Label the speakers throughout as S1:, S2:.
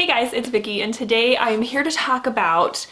S1: Hey guys, it's Vicky, and today I'm here to talk about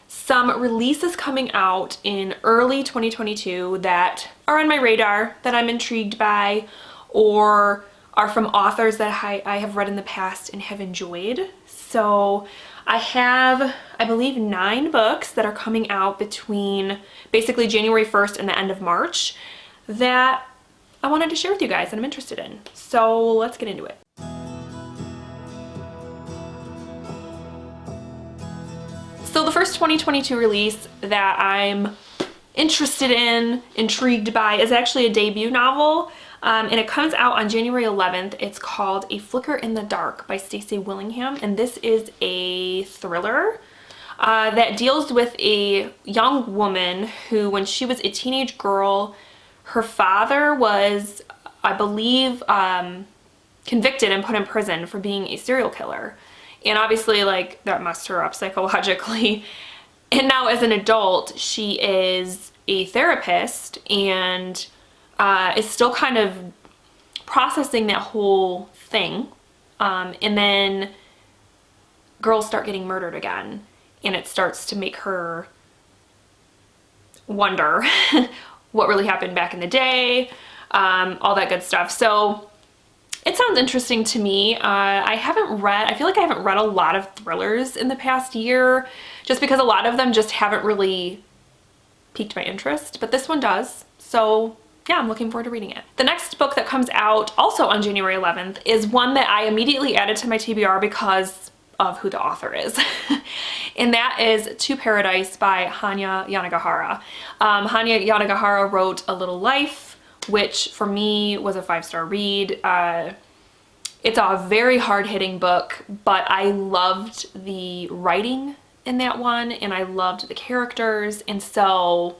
S1: some releases coming out in early 2022 that are on my radar, that I'm intrigued by, or are from authors that I have read in the past and have enjoyed. So I have, I believe, 9 books that are coming out between basically January 1st and the end of March that I wanted to share with you guys and I'm interested in. So let's get into it. So the first 2022 release that I'm interested in, intrigued by, is actually a debut novel, and it comes out on January 11th. It's called A Flicker in the Dark by Stacey Willingham, and this is a thriller that deals with a young woman who, when she was a teenage girl, her father was, I believe, convicted and put in prison for being a serial killer. And obviously, like, that messed her up psychologically. And now as an adult, she is a therapist and is still kind of processing that whole thing. And then girls start getting murdered again. And it starts to make her wonder what really happened back in the day, all that good stuff. So it sounds interesting to me. I feel like I haven't read a lot of thrillers in the past year, just because a lot of them just haven't really piqued my interest, but this one does. So yeah, I'm looking forward to reading it. The next book that comes out also on January 11th is one that I immediately added to my TBR because of who the author is. And that is To Paradise by Hanya Yanagihara. Hanya Yanagihara wrote A Little Life, which for me was a 5-star read. It's a very hard-hitting book, but I loved the writing in that one, and I loved the characters, and so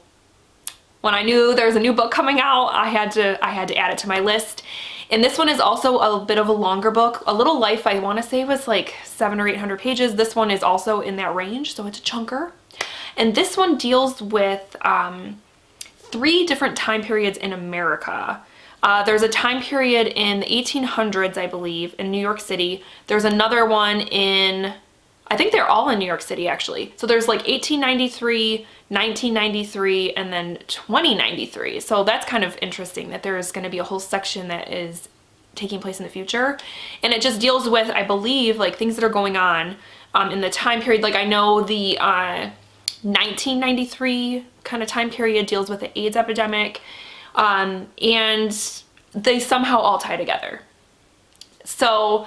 S1: when I knew there was a new book coming out, I had to add it to my list. And this one is also a bit of a longer book. A Little Life, I want to say, was like 700 or 800 pages. This one is also in that range, so it's a chunker. And this one deals with 3 different time periods in America. There's a time period in the 1800s, I believe, in New York City. There's another one in, I think they're all in New York City, actually. So there's like 1893, 1993, and then 2093. So that's kind of interesting that there's going to be a whole section that is taking place in the future. And it just deals with, I believe, like things that are going on in the time period. Like I know the 1993 kind of time period deals with the AIDS epidemic, and they somehow all tie together. So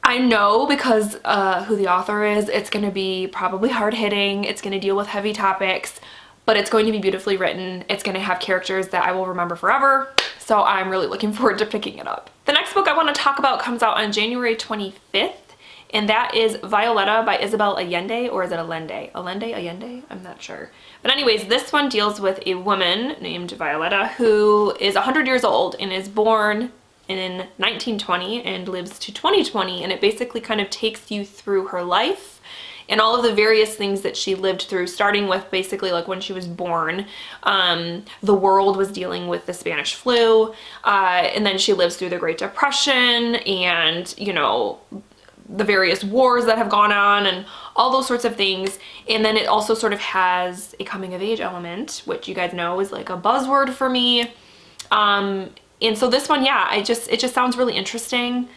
S1: I know, because who the author is, it's going to be probably hard-hitting, it's going to deal with heavy topics, but it's going to be beautifully written. It's going to have characters that I will remember forever, so I'm really looking forward to picking it up. The next book I want to talk about comes out on January 25th. And that is Violetta by Isabel Allende, or is it Allende? Allende? I'm not sure. But anyways, this one deals with a woman named Violetta who is 100 years old and is born in 1920 and lives to 2020. And it basically kind of takes you through her life and all of the various things that she lived through, starting with basically like when she was born. The world was dealing with the Spanish flu, and then she lives through the Great Depression and, you know, the various wars that have gone on and all those sorts of things. And then it also sort of has a coming of age element, which you guys know is like a buzzword for me. And so this one, yeah, it just sounds really interesting,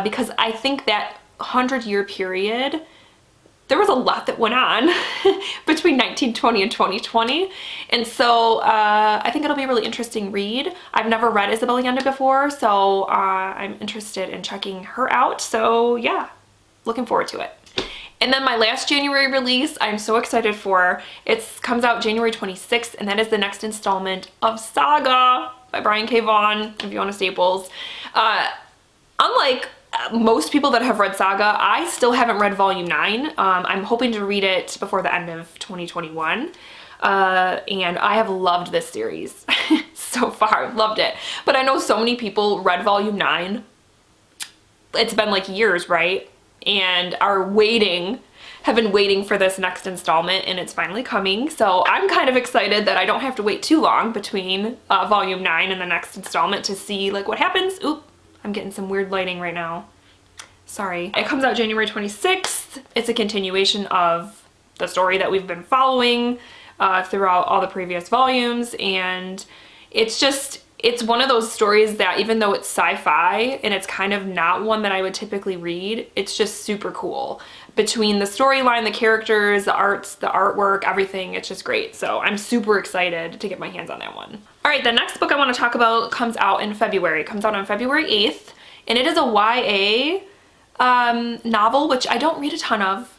S1: because I think that 100-year period, there was a lot that went on between 1920 and 2020. And so I think it'll be a really interesting read. I've never read Isabel Allende before, so I'm interested in checking her out. So yeah, looking forward to it. And then my last January release I'm so excited for. It comes out January 26th, and that is the next installment of Saga by Brian K. Vaughan and Fiona Staples. Unlike most people that have read Saga, I still haven't read volume 9. I'm hoping to read it before the end of 2021. And I have loved this series so far. I've loved it. But I know so many people read volume 9. It's been like years, right? And have been waiting for this next installment, and it's finally coming. So I'm kind of excited that I don't have to wait too long between volume 9 and the next installment to see like what happens. Oop, I'm getting some weird lighting right now. Sorry. It comes out January 26th. It's a continuation of the story that we've been following throughout all the previous volumes, and it's one of those stories that even though it's sci-fi and it's kind of not one that I would typically read, it's just super cool. Between the storyline, the characters, the arts, the artwork, everything, it's just great. So I'm super excited to get my hands on that one. All right, the next book I want to talk about comes out in February. It comes out on February 8th, and it is a YA novel, which I don't read a ton of,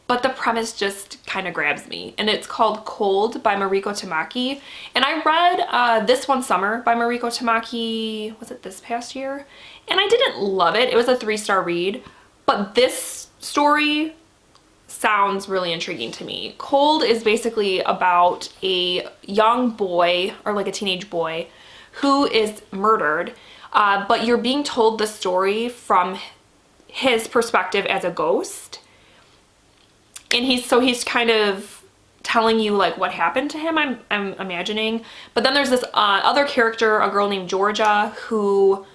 S1: but the premise just kind of grabs me, and it's called Cold by Mariko Tamaki. And I read This One Summer by Mariko Tamaki, was it this past year? And I didn't love it. It was a 3-star read, but this story sounds really intriguing to me. Cold is basically about a young boy, or like a teenage boy, who is murdered, but you're being told the story from his perspective as a ghost. And he's kind of telling you like what happened to him, I'm imagining. But then there's this other character, a girl named Georgia, who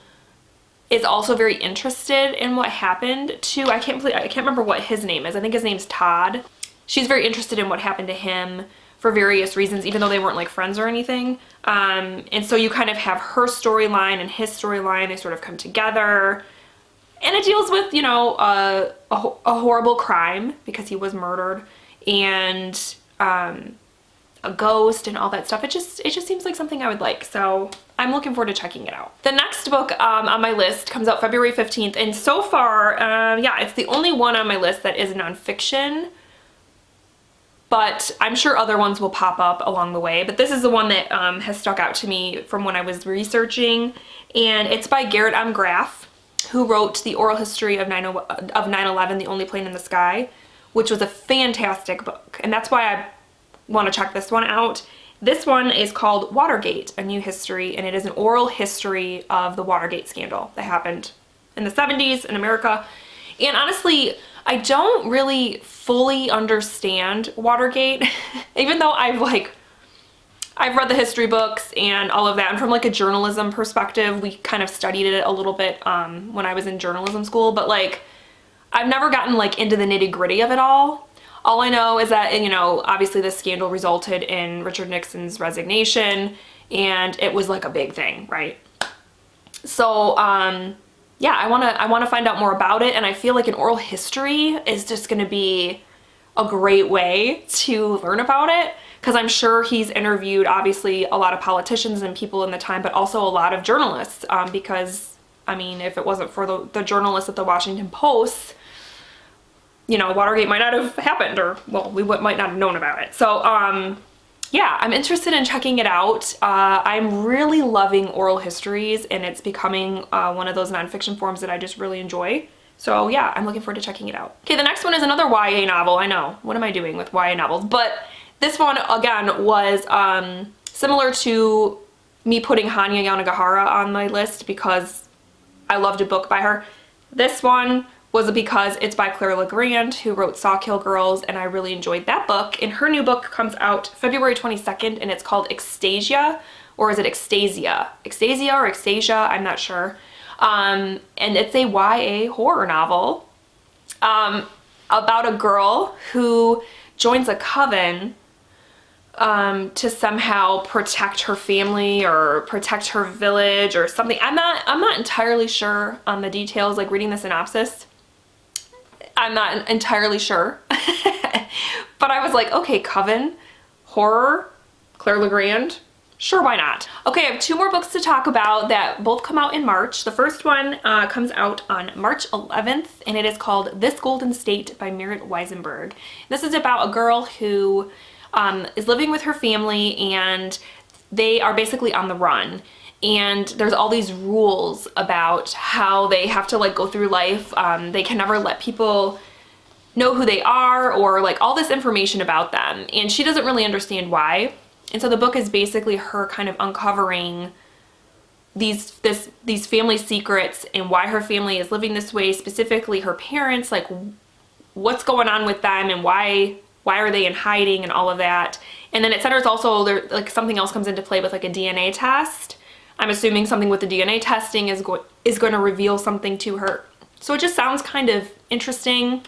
S1: is also very interested in what happened to, I can't remember what his name is. I think his name's Todd. She's very interested in what happened to him for various reasons, even though they weren't like friends or anything. And so you kind of have her storyline and his storyline. They sort of come together. And it deals with, you know, a horrible crime because he was murdered, and a ghost and all that stuff. It just seems like something I would like. So I'm looking forward to checking it out. The next book on my list comes out February 15th. And so far, yeah, it's the only one on my list that is nonfiction. But I'm sure other ones will pop up along the way. But this is the one that has stuck out to me from when I was researching. And it's by Garrett M. Graff, who wrote The Oral History of 9/11, The Only Plane in the Sky, which was a fantastic book. And that's why I want to check this one out. This one is called Watergate, A New History, and it is an oral history of the Watergate scandal that happened in the 70s in America. And honestly, I don't really fully understand Watergate, even though I've read the history books and all of that, and from like a journalism perspective, we kind of studied it a little bit when I was in journalism school, but like I've never gotten like into the nitty-gritty of it all. All I know is that, you know, obviously this scandal resulted in Richard Nixon's resignation, and it was like a big thing, right? So yeah, I want to find out more about it, and I feel like an oral history is just going to be a great way to learn about it, because I'm sure he's interviewed obviously a lot of politicians and people in the time, but also a lot of journalists, because I mean, if it wasn't for the journalists at the Washington Post, you know, Watergate might not have happened, or well, we might not have known about it. So yeah, I'm interested in checking it out. I'm really loving oral histories, and it's becoming one of those nonfiction forms that I just really enjoy. So yeah, I'm looking forward to checking it out. Okay, the next one is another YA novel. I know, what am I doing with YA novels? But this one, again, was similar to me putting Hanya Yanagihara on my list because I loved a book by her. This one was because it's by Claire Legrand, who wrote Sawkill Girls, and I really enjoyed that book. And her new book comes out February 22nd, and it's called Extasia, or is it Extasia? Extasia or Extasia, I'm not sure. And it's a YA horror novel about a girl who joins a coven to somehow protect her family or protect her village or something. I'm not entirely sure on the details, like reading the synopsis. I'm not entirely sure. But I was like, okay, coven, horror, Claire Legrand, sure, why not? Okay, I have two more books to talk about that both come out in March. The first one comes out on March 11th, and it is called This Golden State by Merritt Weisenberg. This is about a girl who is living with her family, and they are basically on the run. And there's all these rules about how they have to like go through life. They can never let people know who they are, or like all this information about them. And she doesn't really understand why. And so the book is basically her kind of uncovering these family secrets and why her family is living this way, specifically her parents, like what's going on with them and why are they in hiding and all of that. And then it centers also there, like something else comes into play with like a DNA test. I'm assuming something with the DNA testing is going to reveal something to her. So it just sounds kind of interesting,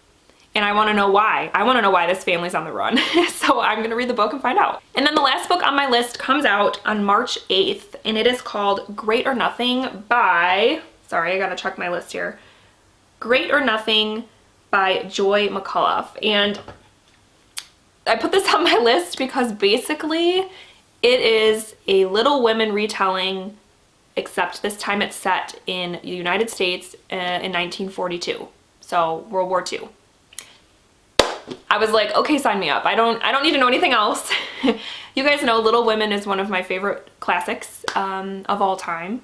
S1: and I want to know why. I want to know why this family's on the run. So I'm going to read the book and find out. And then the last book on my list comes out on March 8th, and it is called Great or Nothing by, sorry, I got to check my list here. Great or Nothing by Joy McCullough. And I put this on my list because basically it is a Little Women retelling, except this time it's set in the United States in 1942. So World War II. I was like, okay, sign me up. I don't need to know anything else. You guys know Little Women is one of my favorite classics of all time.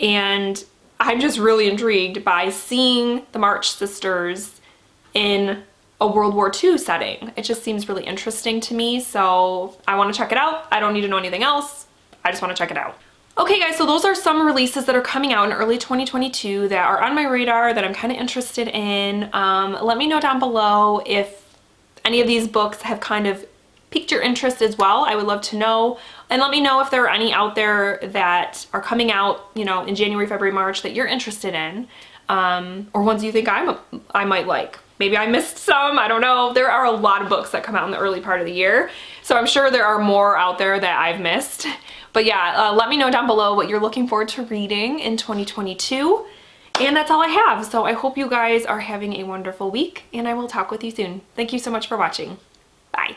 S1: And I'm just really intrigued by seeing the March sisters in a World War II setting. It just seems really interesting to me, so I want to check it out. I don't need to know anything else. I just want to check it out. Okay guys, so those are some releases that are coming out in early 2022 that are on my radar that I'm kind of interested in. Let me know down below if any of these books have kind of piqued your interest as well. I would love to know. And let me know if there are any out there that are coming out, you know, in January, February, March that you're interested in, or ones you think I might like. Maybe I missed some, I don't know. There are a lot of books that come out in the early part of the year, so I'm sure there are more out there that I've missed. But yeah, let me know down below what you're looking forward to reading in 2022. And that's all I have. So I hope you guys are having a wonderful week, and I will talk with you soon. Thank you so much for watching. Bye.